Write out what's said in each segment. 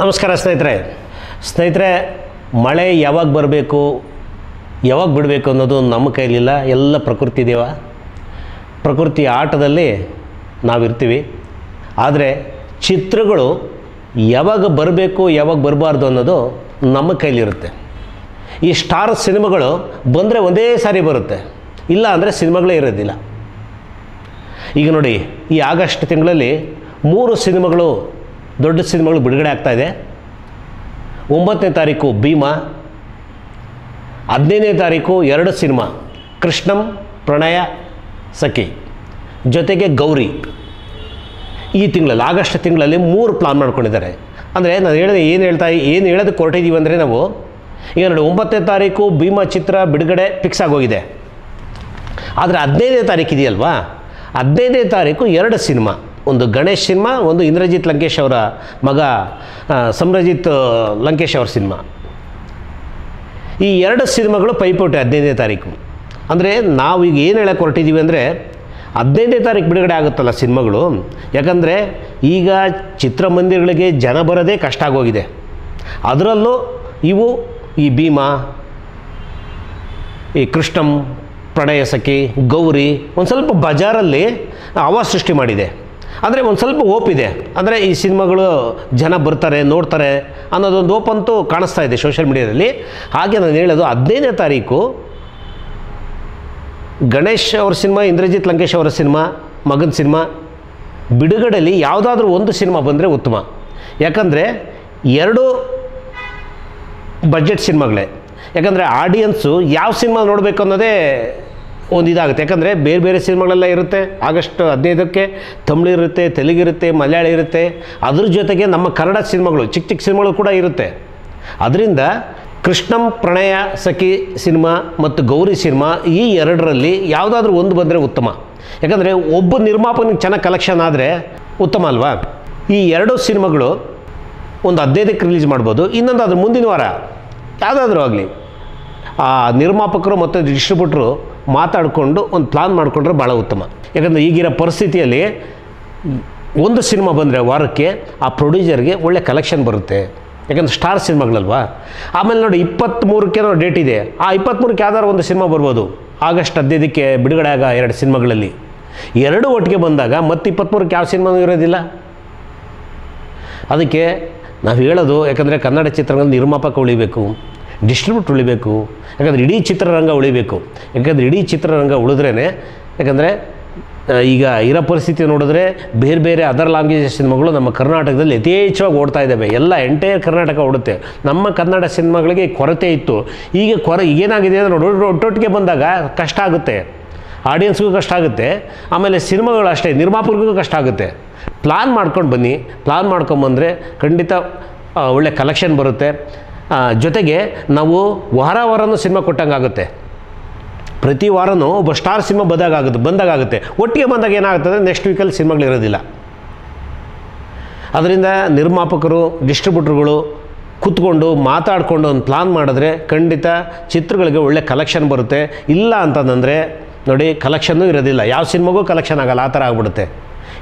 ನಮಸ್ಕಾರ ಸ್ನೇಹಿತರೆ, ಮಳೆ ಯಾವಾಗ ಬರಬೇಕು ಯಾವಾಗ ಬಿಡಬೇಕು ಅನ್ನೋದು ನಮ್ಮ ಕೈಲಿಲ್ಲ. ಎಲ್ಲ ಪ್ರಕೃತಿ ದೇವ, ಪ್ರಕೃತಿಯ ಆಟದಲ್ಲಿ ನಾವಿರ್ತೀವಿ. ಆದರೆ ಚಿತ್ರಗಳು ಯಾವಾಗ ಬರಬೇಕು ಯಾವಾಗ ಬರಬಾರ್ದು ಅನ್ನೋದು ನಮ್ಮ ಕೈಲಿರುತ್ತೆ. ಈ ಸ್ಟಾರ್ ಸಿನಿಮಾಗಳು ಬಂದರೆ ಒಂದೇ ಸಾರಿ ಬರುತ್ತೆ, ಇಲ್ಲ ಅಂದರೆ ಸಿನಿಮಾಗಳೇ ಇರೋದಿಲ್ಲ. ಈಗ ನೋಡಿ, ಈ ಆಗಸ್ಟ್ ತಿಂಗಳಲ್ಲಿ 3 ಸಿನಿಮಾಗಳು, ದೊಡ್ಡ ಸಿನಿಮಾಗಳು ಬಿಡುಗಡೆ ಆಗ್ತಾಯಿದೆ. 9ನೇ ತಾರೀಕು ಭೀಮಾ, 15ನೇ ತಾರೀಕು 2 ಸಿನಿಮಾ, ಕೃಷ್ಣಂ ಪ್ರಣಯ ಸಖಿ ಜೊತೆಗೆ ಗೌರಿ. ಈ ತಿಂಗಳಲ್ಲಿ, ಆಗಸ್ಟ್ ತಿಂಗಳಲ್ಲಿ 3 ಪ್ಲಾನ್ ಮಾಡ್ಕೊಂಡಿದ್ದಾರೆ. ಅಂದರೆ ನಾನು ಹೇಳಿದೆ, ಏನು ಹೇಳೋದಕ್ಕೆ ಹೊರಟಿದ್ದೀವಿ ಅಂದರೆ, ನಾವು ಈಗ ನೋಡಿ 9ನೇ ತಾರೀಕು ಭೀಮಾ ಚಿತ್ರ ಬಿಡುಗಡೆ ಫಿಕ್ಸ್ ಆಗೋಗಿದೆ. ಆದರೆ 15ನೇ ತಾರೀಕು ಇದೆಯಲ್ವಾ, 15ನೇ ತಾರೀಕು 2 ಸಿನಿಮಾ, ಒಂದು ಗಣೇಶ್ ಸಿನಿಮಾ, ಒಂದು ಇಂದ್ರಜಿತ್ ಲಂಕೇಶ್ ಅವರ ಮಗ ಸಮ್ರಜಿತ್ ಲಂಕೇಶ್ ಅವ್ರ ಸಿನಿಮಾ. ಈ 2 ಸಿನಿಮಾಗಳು ಪೈಪೋಟಿ 15ನೇ ತಾರೀಕು. ಅಂದರೆ ನಾವು ಈಗ ಏನು ಹೇಳಕ್ಕೆ ಹೊರಟಿದ್ದೀವಿ ಅಂದರೆ, 15ನೇ ತಾರೀಕು ಬಿಡುಗಡೆ ಆಗುತ್ತಲ್ಲ ಸಿನಿಮಾಗಳು. ಯಾಕಂದರೆ ಈಗ ಚಿತ್ರಮಂದಿರಗಳಿಗೆ ಜನ ಬರೋದೇ ಕಷ್ಟ ಆಗೋಗಿದೆ. ಅದರಲ್ಲೂ ಇವು ಈ ಭೀಮಾ, ಈ ಕೃಷ್ಣಂ ಪ್ರಣಯ ಸಖಿ, ಗೌರಿ ಒಂದು ಸ್ವಲ್ಪ ಬಜಾರಲ್ಲಿ ಹವಾ ಸೃಷ್ಟಿ ಮಾಡಿದೆ. ಅಂದರೆ ಒಂದು ಸ್ವಲ್ಪ ಹೋಪ್ ಇದೆ. ಅಂದರೆ ಈ ಸಿನಿಮಾಗಳು ಜನ ಬರ್ತಾರೆ, ನೋಡ್ತಾರೆ ಅನ್ನೋದೊಂದು ಹೋಪ್ ಅಂತೂ ಕಾಣಿಸ್ತಾ ಇದೆ ಸೋಷಿಯಲ್ ಮೀಡಿಯಾದಲ್ಲಿ. ಹಾಗೆ ನಾನು ಹೇಳೋದು, 15ನೇ ತಾರೀಕು ಗಣೇಶ್ ಅವ್ರ ಸಿನಿಮಾ, ಇಂದ್ರಜಿತ್ ಲಂಕೇಶ್ ಅವರ ಸಿನಿಮಾ, ಮಗನ ಸಿನಿಮಾ ಬಿಡುಗಡೆಯಲ್ಲಿ ಯಾವುದಾದ್ರೂ ಒಂದು ಸಿನಿಮಾ ಬಂದರೆ ಉತ್ತಮ. ಯಾಕಂದರೆ 2 ಬಜೆಟ್ ಸಿನಿಮಾಗಳೇ. ಯಾಕಂದರೆ ಆಡಿಯನ್ಸು ಯಾವ ಸಿನಿಮಾ ನೋಡಬೇಕು ಅನ್ನೋದೇ ಒಂದು ಇದಾಗುತ್ತೆ. ಯಾಕಂದರೆ ಬೇರೆ ಬೇರೆ ಸಿನಿಮಾಗಳೆಲ್ಲ ಇರುತ್ತೆ. ಆಗಸ್ಟ್ 15ಕ್ಕೆ ತಮಿಳಿರುತ್ತೆ, ತೆಲುಗಿರುತ್ತೆ, ಮಲಯಾಳಿ ಇರುತ್ತೆ. ಅದ್ರ ಜೊತೆಗೆ ನಮ್ಮ ಕನ್ನಡ ಸಿನಿಮಾಗಳು, ಚಿಕ್ಕ ಚಿಕ್ಕ ಸಿನಿಮಾಗಳು ಕೂಡ ಇರುತ್ತೆ. ಅದರಿಂದ ಕೃಷ್ಣಂ ಪ್ರಣಯ ಸಖಿ ಸಿನಿಮಾ ಮತ್ತು ಗೌರಿ ಸಿನಿಮಾ, ಈ 2ರಲ್ಲಿ ಯಾವುದಾದ್ರೂ ಒಂದು ಬಂದರೆ ಉತ್ತಮ. ಯಾಕಂದರೆ ಒಬ್ಬ ನಿರ್ಮಾಪನಿಗೆ ಚೆನ್ನಾಗಿ ಕಲೆಕ್ಷನ್ ಆದರೆ ಉತ್ತಮ ಅಲ್ವಾ. ಈ 2 ಸಿನಿಮಾಗಳು ಒಂದು 15ಕ್ಕೆ ರಿಲೀಸ್ ಮಾಡ್ಬೋದು. ಇನ್ನೊಂದು ಅದ್ರ ಮುಂದಿನ ವಾರ ಯಾವುದಾದ್ರೂ ಆಗಲಿ, ಆ ನಿರ್ಮಾಪಕರು ಮತ್ತು ಡಿಸ್ಟ್ರಿಬ್ಯೂಟ್ರು ಮಾತಾಡಿಕೊಂಡು ಒಂದು ಪ್ಲಾನ್ ಮಾಡಿಕೊಂಡ್ರೆ ಭಾಳ ಉತ್ತಮ. ಯಾಕಂದರೆ ಈಗಿರೋ ಪರಿಸ್ಥಿತಿಯಲ್ಲಿ ಒಂದು ಸಿನಿಮಾ ಬಂದರೆ ವಾರಕ್ಕೆ ಆ ಪ್ರೊಡ್ಯೂಸರ್ಗೆ ಒಳ್ಳೆ ಕಲೆಕ್ಷನ್ ಬರುತ್ತೆ. ಯಾಕಂದರೆ ಸ್ಟಾರ್ ಸಿನಿಮಾಗಳಲ್ವಾ. ಆಮೇಲೆ ನೋಡಿ, 23ಕ್ಕೆ ಡೇಟ್ ಇದೆ. ಆ 23ಕ್ಕೆ ಯಾವ್ದಾದ್ರು ಒಂದು ಸಿನಿಮಾ ಬರ್ಬೋದು. ಆಗಸ್ಟ್ 15ಕ್ಕೆ ಬಿಡುಗಡೆ ಆಗ 2 ಸಿನಿಮಾಗಳಲ್ಲಿ 2 ಒಟ್ಟಿಗೆ ಬಂದಾಗ ಮತ್ತೆ 23ಕ್ಕೆ ಯಾವ ಸಿನಿಮಾನೂ ಇರೋದಿಲ್ಲ. ಅದಕ್ಕೆ ನಾವು ಹೇಳೋದು, ಯಾಕಂದರೆ ಕನ್ನಡ ಚಿತ್ರರಂಗದ ನಿರ್ಮಾಪಕ ಉಳಿಬೇಕು, ಡಿಸ್ಟ್ರಿಬ್ಯೂಟ್ ಉಳಿಬೇಕು. ಯಾಕಂದರೆ ಇಡೀ ಚಿತ್ರರಂಗ ಉಳಿಬೇಕು. ಯಾಕಂದರೆ ಇಡೀ ಚಿತ್ರರಂಗ ಉಳಿದ್ರೇ, ಯಾಕಂದರೆ ಈಗ ಇರೋ ಪರಿಸ್ಥಿತಿ ನೋಡಿದ್ರೆ ಬೇರೆ ಬೇರೆ ಅದರ್ ಲ್ಯಾಂಗ್ವೇಜ್ ಸಿನಿಮಾಗಳು ನಮ್ಮ ಕರ್ನಾಟಕದಲ್ಲಿ ಯಥೇಚ್ಛವಾಗಿ ಓಡ್ತಾ ಇದ್ದಾವೆ. ಎಲ್ಲ ಎಂಟೈರ್ ಕರ್ನಾಟಕ ಓಡುತ್ತೆ. ನಮ್ಮ ಕನ್ನಡ ಸಿನಿಮಾಗಳಿಗೆ ಕೊರತೆ ಇತ್ತು. ಈಗ ಏನಾಗಿದೆ ಅಂದರೆ, ಒಟ್ಟೊಟ್ಟಿಗೆ ಬಂದಾಗ ಕಷ್ಟ ಆಗುತ್ತೆ, ಆಡಿಯನ್ಸ್ಗೂ ಕಷ್ಟ ಆಗುತ್ತೆ, ಆಮೇಲೆ ಸಿನಿಮಾಗಳು ಅಷ್ಟೇ, ನಿರ್ಮಾಪಕರಿಗೂ ಕಷ್ಟ ಆಗುತ್ತೆ. ಪ್ಲಾನ್ ಮಾಡ್ಕೊಂಡು ಬನ್ನಿ. ಪ್ಲಾನ್ ಮಾಡ್ಕೊಂಬಂದರೆ ಖಂಡಿತ ಒಳ್ಳೆ ಕಲೆಕ್ಷನ್ ಬರುತ್ತೆ. ಜೊತೆಗೆ ನಾವು ವಾರನೂ ಸಿನಿಮಾ ಕೊಟ್ಟಂಗೆ ಆಗುತ್ತೆ. ಪ್ರತಿ ವಾರನೂ ಒಬ್ಬ ಸ್ಟಾರ್ ಸಿನಿಮಾ ಬಂದಾಗುತ್ತೆ. ಒಟ್ಟಿಗೆ ಬಂದಾಗ ಏನಾಗುತ್ತೆ ಅಂದರೆ, ನೆಕ್ಸ್ಟ್ ವೀಕಲ್ಲಿ ಸಿನಿಮಾಗಳಿರೋದಿಲ್ಲ. ಅದರಿಂದ ನಿರ್ಮಾಪಕರು, ಡಿಸ್ಟ್ರಿಬ್ಯೂಟ್ರುಗಳು ಕೂತ್ಕೊಂಡು ಮಾತಾಡಿಕೊಂಡು ಒಂದು ಪ್ಲಾನ್ ಮಾಡಿದ್ರೆ ಖಂಡಿತ ಚಿತ್ರಗಳಿಗೆ ಒಳ್ಳೆ ಕಲೆಕ್ಷನ್ ಬರುತ್ತೆ. ಇಲ್ಲ ಅಂತಂದರೆ ನೋಡಿ, ಕಲೆಕ್ಷನ್ನೂ ಇರೋದಿಲ್ಲ, ಯಾವ ಸಿನಿಮಾಗೂ ಕಲೆಕ್ಷನ್ ಆಗಲ್ಲ. ಆ ಥರ ಆಗ್ಬಿಡುತ್ತೆ.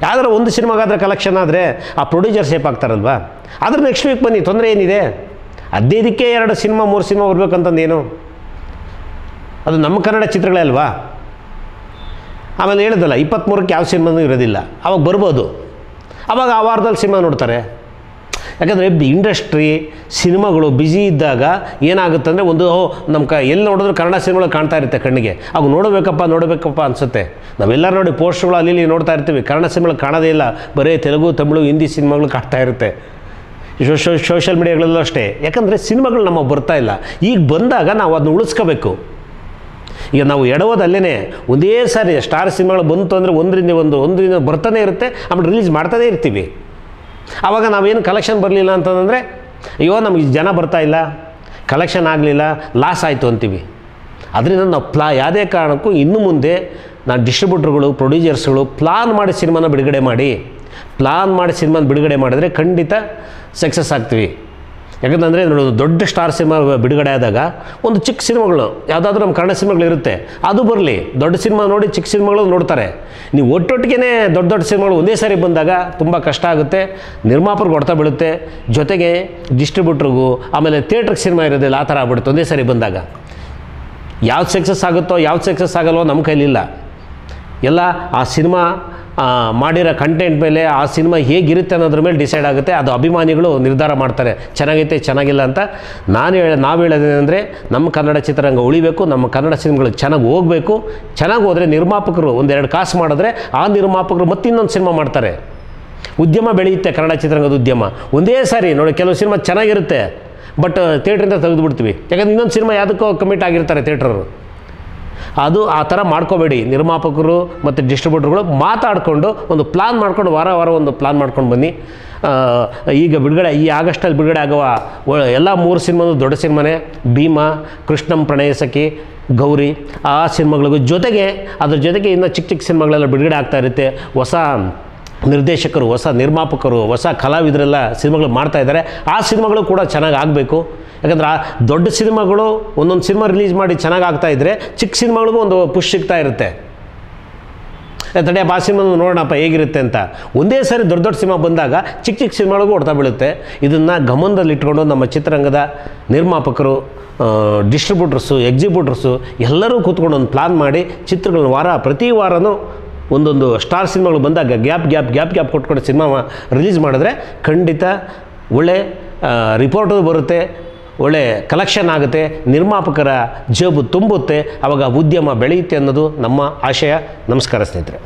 ಯಾವ್ದಾರು ಒಂದು ಸಿನಿಮಾಗಾದರೆ ಕಲೆಕ್ಷನ್ ಆದರೆ ಆ ಪ್ರೊಡ್ಯೂಸರ್ ಸೇಫ್ ಆಗ್ತಾರಲ್ವಾ. ಆದರೆ ನೆಕ್ಸ್ಟ್ ವೀಕ್ ಬನ್ನಿ, ತೊಂದರೆ ಏನಿದೆ? 15ಕ್ಕೆ 2 ಸಿನಿಮಾ 3 ಸಿನಿಮಾ ಬರ್ಬೇಕಂತಂದೇನು? ಅದು ನಮ್ಮ ಕನ್ನಡ ಚಿತ್ರಗಳೇ ಅಲ್ವಾ. ಆಮೇಲೆ ಹೇಳಿದಲ್ಲ, 23ಕ್ಕೆ ಯಾವ ಸಿನಿಮಾನೂ ಇರೋದಿಲ್ಲ. ಆವಾಗ ಬರ್ಬೋದು. ಆವಾಗ ಆ ವಾರದಲ್ಲಿ ಸಿನಿಮಾ ನೋಡ್ತಾರೆ. ಯಾಕಂದರೆ ಇಂಡಸ್ಟ್ರಿ ಸಿನಿಮಾಗಳು ಬ್ಯುಸಿ ಇದ್ದಾಗ ಏನಾಗುತ್ತೆ ಅಂದರೆ, ಒಂದು ಎಲ್ಲಿ ನೋಡಿದ್ರು ಕನ್ನಡ ಸಿನಿಮಾಗಳು ಕಾಣ್ತಾ ಇರುತ್ತೆ ಕಣ್ಣಿಗೆ. ಅವು ನೋಡಬೇಕಪ್ಪ ಅನಿಸುತ್ತೆ. ನಾವೆಲ್ಲರೂ ನೋಡಿ ಪೋಸ್ಟ್ಗಳು ಅಲ್ಲಿ ನೋಡ್ತಾ ಇರ್ತೀವಿ. ಕನ್ನಡ ಸಿನಿಮಾಗಳು ಕಾಣೋದೇ ಇಲ್ಲ, ಬರೀ ತೆಲುಗು, ತಮಿಳು, ಹಿಂದಿ ಸಿನಿಮಾಗಳು ಕಾಣ್ತಾ ಇರುತ್ತೆ. ಸೋಷಿಯಲ್ ಮೀಡಿಯಾಗಳಲ್ಲೂ ಅಷ್ಟೇ. ಯಾಕಂದರೆ ಸಿನಿಮಾಗಳು ನಮಗೆ ಬರ್ತಾ ಇಲ್ಲ. ಈಗ ಬಂದಾಗ ನಾವು ಅದನ್ನ ಉಳಿಸ್ಕೋಬೇಕು. ಈಗ ನಾವು ಎಡವೋದಲ್ಲೇ ಒಂದೇ ಸಾರಿ ಸ್ಟಾರ್ ಸಿನಿಮಾಗಳು ಬಂತು ಅಂದರೆ ಒಂದರಿಂದ ಬರ್ತಾನೆ ಇರುತ್ತೆ, ಆಮೇಲೆ ರಿಲೀಸ್ ಮಾಡ್ತಾನೇ ಇರ್ತೀವಿ. ಆವಾಗ ನಾವೇನು ಕಲೆಕ್ಷನ್ ಬರಲಿಲ್ಲ ಅಂತಂದರೆ, ಅಯ್ಯೋ ನಮಗೆ ಜನ ಬರ್ತಾ ಇಲ್ಲ, ಕಲೆಕ್ಷನ್ ಆಗಲಿಲ್ಲ, ಲಾಸ್ ಆಯಿತು ಅಂತೀವಿ. ಅದರಿಂದ ನಾವು ಯಾವುದೇ ಕಾರಣಕ್ಕೂ ಇನ್ನು ಮುಂದೆ ನಾನು ಡಿಸ್ಟ್ರಿಬ್ಯೂಟ್ರುಗಳು, ಪ್ರೊಡ್ಯೂಸರ್ಸ್ಗಳು ಪ್ಲಾನ್ ಮಾಡಿ ಸಿನಿಮಾನ ಬಿಡುಗಡೆ ಮಾಡಿದ್ರೆ ಖಂಡಿತ ಸಕ್ಸಸ್ ಆಗ್ತೀವಿ. ಯಾಕಂತಂದರೆ ನೋಡಿ, ದೊಡ್ಡ ಸ್ಟಾರ್ ಸಿನಿಮಾ ಬಿಡುಗಡೆ ಆದಾಗ ಒಂದು ಚಿಕ್ಕ ಸಿನಿಮಾಗಳು ಯಾವುದಾದ್ರೂ ನಮ್ಮ ಕನ್ನಡ ಸಿನಿಮಾಗಳು ಇರುತ್ತೆ, ಅದು ಬರಲಿ. ದೊಡ್ಡ ಸಿನಿಮಾ ನೋಡಿ ಚಿಕ್ಕ ಸಿನಿಮಾಗಳು ನೋಡ್ತಾರೆ. ನೀವು ಒಟ್ಟೊಟ್ಟಿಗೆ ದೊಡ್ಡ ದೊಡ್ಡ ಸಿನಿಮಾಗಳು ಒಂದೇ ಸಾರಿ ಬಂದಾಗ ತುಂಬ ಕಷ್ಟ ಆಗುತ್ತೆ, ನಿರ್ಮಾಪಕರಿಗೆ ಹೊಡೆತ ಬೀಳುತ್ತೆ, ಜೊತೆಗೆ ಡಿಸ್ಟ್ರಿಬ್ಯೂಟ್ರಿಗೂ, ಆಮೇಲೆ ಥಿಯೇಟ್ರಿಗೆ ಸಿನಿಮಾ ಇರೋದಿಲ್ಲ, ಆ ಥರ ಆಗ್ಬಿಡುತ್ತೆ ಒಂದೇ ಸಾರಿ ಬಂದಾಗ. ಯಾವ್ದು ಸಕ್ಸಸ್ ಆಗುತ್ತೋ ಯಾವ್ದು ಸಕ್ಸಸ್ ಆಗಲ್ವೋ ನಮ್ಮ ಕೈಲಿಲ್ಲ. ಎಲ್ಲ ಆ ಸಿನಿಮಾ ಮಾಡಿರೋ ಕಂಟೆಂಟ್ ಮೇಲೆ, ಆ ಸಿನಿಮಾ ಹೇಗಿರುತ್ತೆ ಅನ್ನೋದ್ರ ಮೇಲೆ ಡಿಸೈಡ್ ಆಗುತ್ತೆ. ಅದು ಅಭಿಮಾನಿಗಳು ನಿರ್ಧಾರ ಮಾಡ್ತಾರೆ, ಚೆನ್ನಾಗೈತೆ ಚೆನ್ನಾಗಿಲ್ಲ ಅಂತ. ನಾವು ಹೇಳೋದೇನೆಂದರೆ, ನಮ್ಮ ಕನ್ನಡ ಚಿತ್ರರಂಗ ಉಳಿಬೇಕು, ನಮ್ಮ ಕನ್ನಡ ಸಿನಿಮಾಗಳು ಚೆನ್ನಾಗಿ ಹೋಗಬೇಕು. ಚೆನ್ನಾಗಿ ಹೋದರೆ ನಿರ್ಮಾಪಕರು ಒಂದೆರಡು ಕಾಸು ಮಾಡಿದ್ರೆ ಆ ನಿರ್ಮಾಪಕರು ಮತ್ತಿನ್ನೊಂದು ಸಿನಿಮಾ ಮಾಡ್ತಾರೆ, ಉದ್ಯಮ ಬೆಳೆಯುತ್ತೆ. ಕನ್ನಡ ಚಿತ್ರರಂಗದ ಉದ್ಯಮ ಒಂದೇ ಸಾರಿ ನೋಡಿ, ಕೆಲವು ಸಿನಿಮಾ ಚೆನ್ನಾಗಿರುತ್ತೆ, ಬಟ್ ಥಿಯೇಟ್ರಿಂದ ತೆಗೆದುಬಿಡ್ತೀವಿ, ಯಾಕಂದ್ರೆ ಇನ್ನೊಂದು ಸಿನಿಮಾ ಯಾವುದಕ್ಕೋ ಕಮಿಟ್ ಆಗಿರ್ತಾರೆ ಥಿಯೇಟ್ರರು. ಅದು ಆ ಥರ ಮಾಡ್ಕೋಬೇಡಿ. ನಿರ್ಮಾಪಕರು ಮತ್ತು ಡಿಸ್ಟ್ರಿಬ್ಯೂಟರ್ಗಳು ಮಾತಾಡಿಕೊಂಡು ಒಂದು ಪ್ಲಾನ್ ಮಾಡ್ಕೊಂಡು ವಾರ ಒಂದು ಪ್ಲಾನ್ ಮಾಡ್ಕೊಂಡು ಬನ್ನಿ. ಈಗ ಈ ಆಗಸ್ಟಲ್ಲಿ ಬಿಡುಗಡೆ ಆಗುವ ಎಲ್ಲ 3 ಸಿನಿಮಾನು ದೊಡ್ಡ ಸಿನಿಮಾನೇ. ಭೀಮಾ, ಕೃಷ್ಣಂ ಪ್ರಣಯ ಸಖಿ, ಗೌರಿ, ಆ ಸಿನಿಮಾಗಳಿಗೂ ಜೊತೆಗೆ ಅದ್ರ ಜೊತೆಗೆ ಇನ್ನು ಚಿಕ್ಕ ಚಿಕ್ಕ ಸಿನಿಮಾಗಳೆಲ್ಲ ಬಿಡುಗಡೆ ಆಗ್ತಾ ಇರುತ್ತೆ. ಹೊಸ ನಿರ್ದೇಶಕರು, ಹೊಸ ನಿರ್ಮಾಪಕರು, ಹೊಸ ಕಲಾವಿದರೆಲ್ಲ ಸಿನಿಮಾಗಳು ಮಾಡ್ತಾಯಿದ್ದಾರೆ. ಆ ಸಿನಿಮಾಗಳು ಕೂಡ ಚೆನ್ನಾಗಿ ಆಗಬೇಕು. ಯಾಕಂದ್ರೆ ಆ ದೊಡ್ಡ ಸಿನಿಮಾಗಳು ಒಂದೊಂದು ಸಿನಿಮಾ ರಿಲೀಸ್ ಮಾಡಿ ಚೆನ್ನಾಗಿ ಆಗ್ತಾಯಿದ್ರೆ ಚಿಕ್ಕ ಸಿನಿಮಾಗಳಿಗೂ ಒಂದು ಪುಷ್ ಸಿಗ್ತಾ ಇರುತ್ತೆ. ತಡೆಯಪ್ಪ, ಆ ಸಿನಿಮಾ ನೋಡೋಣಪ್ಪ ಹೇಗಿರುತ್ತೆ ಅಂತ. ಒಂದೇ ಸಾರಿ ದೊಡ್ಡ ದೊಡ್ಡ ಸಿನಿಮಾ ಬಂದಾಗ ಚಿಕ್ಕ ಚಿಕ್ಕ ಸಿನಿಮಾಗಳಿಗೂ ಹೊಡ್ತಾ ಬೀಳುತ್ತೆ. ಇದನ್ನು ಗಮನದಲ್ಲಿಟ್ಕೊಂಡು ನಮ್ಮ ಚಿತ್ರರಂಗದ ನಿರ್ಮಾಪಕರು, ಡಿಸ್ಟ್ರಿಬ್ಯೂಟರ್ಸು, ಎಕ್ಸಿಬ್ಯೂಟರ್ಸು ಎಲ್ಲರೂ ಕೂತ್ಕೊಂಡು ಒಂದು ಪ್ಲಾನ್ ಮಾಡಿ ಚಿತ್ರಗಳನ್ನ ಪ್ರತಿ ವಾರನೂ ಒಂದೊಂದು ಸ್ಟಾರ್ ಸಿನಿಮಾಗಳು ಬಂದಾಗ ಗ್ಯಾಪ್ ಕೊಟ್ಕೊಂಡು ಸಿನಿಮಾ ರಿಲೀಸ್ ಮಾಡಿದ್ರೆ ಖಂಡಿತ ಒಳ್ಳೆ ರಿಪೋರ್ಟು ಬರುತ್ತೆ, ಒಳ್ಳೆ ಕಲೆಕ್ಷನ್ ಆಗುತ್ತೆ, ನಿರ್ಮಾಪಕರ ಜೇಬು ತುಂಬುತ್ತೆ, ಆವಾಗ ಉದ್ಯಮ ಬೆಳೆಯುತ್ತೆ ಅನ್ನೋದು ನಮ್ಮ ಆಶಯ. ನಮಸ್ಕಾರ ಸ್ನೇಹಿತರೆ.